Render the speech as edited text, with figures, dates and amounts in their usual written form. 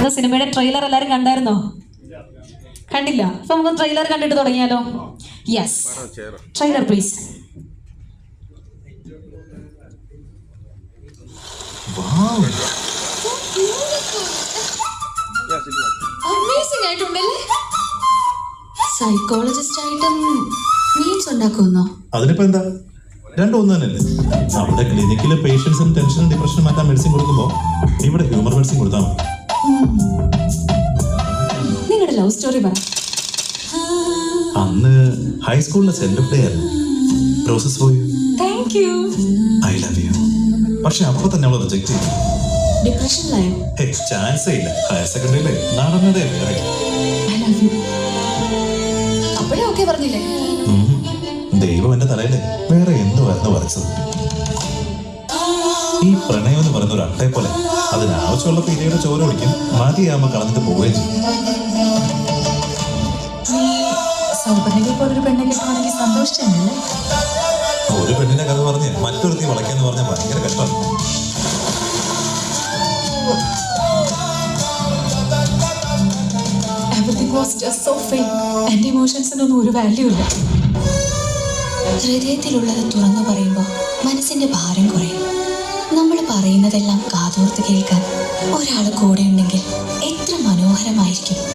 ഇന്നത്തെ സിനിമയുടെ ട്രെയിലർ എല്ലാവരും കണ്ടായിരുന്നോ? കണ്ടില്ല? അപ്പൊ നമുക്ക് ട്രെയിലർ കണ്ടിട്ട് തുടങ്ങിയാലോ? Yes, trailer please. അമേസിംഗ് ആയിട്ടുണ്ടല്ലേ? സൈക്കോളജിസ്റ്റ് ആയിട്ടും മീൻസ് ഉണ്ടാക്കുന്നോ? അതിനിപ്പോ എന്താ, രണ്ടും ഒന്ന് തന്നെയല്ലേ. നമ്മുടെ ക്ലിനിക്കിലെ പേഷ്യൻസിന് ടെൻഷനും ഡിപ്രഷനും മാറ്റാൻ മെഡിസിൻ കൊടുക്കുമ്പോൾ ഇവിടെ ഹ്യൂമർ മെഡിസിൻ കൊടുത്താൽ മതി. നിങ്ങളുടെ ലവ് സ്റ്റോറി പറ. അന്ന് ഹൈസ്കൂളിലെ സെൻഡ് ഓഫ് ഡേ ആയിരുന്നു. Process for you, thank you, I love you. പക്ഷെ അപ്പൊ തന്നെ അവളെ റിജക്ട് ചെയ്തു. ഡിപ്രഷനിലായോ? ചാൻസേ ഇല്ല. ഹയർ സെക്കൻഡറിയിലെ നടന്നതേ വേറെ. I love you. അപ്പോഴേ ഓക്കെ പറഞ്ഞില്ലേ? ദൈവം എന്റെ തലയില് വേറെ എന്തുവായിരുന്നു വരച്ചത്. ഈ പ്രണയം എന്ന് പറയുന്ന ഒരു അട്ടയെ പോലെ അതിനാവശ്യമുള്ള പീരിയുടെ ചോര ഒളിക്കും, മതിയാകുമ്പോ കളഞ്ഞിട്ട് പോവുകയും ചെയ്യും. സൗപർണികയെ പോലൊരു പെണ്ണെ കിട്ടുവാണെങ്കിൽ സന്തോഷിച്ചല്ലേ? ഒരു പെണ്ണിന്റെ കഥ പറഞ്ഞ് മറ്റൊരുത്തി വളയ്ക്കാന്ന് പറഞ്ഞാൽ ഭയങ്കര കഷ്ടം. Everything was just so fake. എന്റെ ഇമോഷൻസിനൊന്നും ഒരു വാല്യൂ ഇല്ല. ഹൃദയത്തിലുള്ളത് തുറന്നു പറയുമ്പോൾ മനസ്സിന്റെ ഭാരം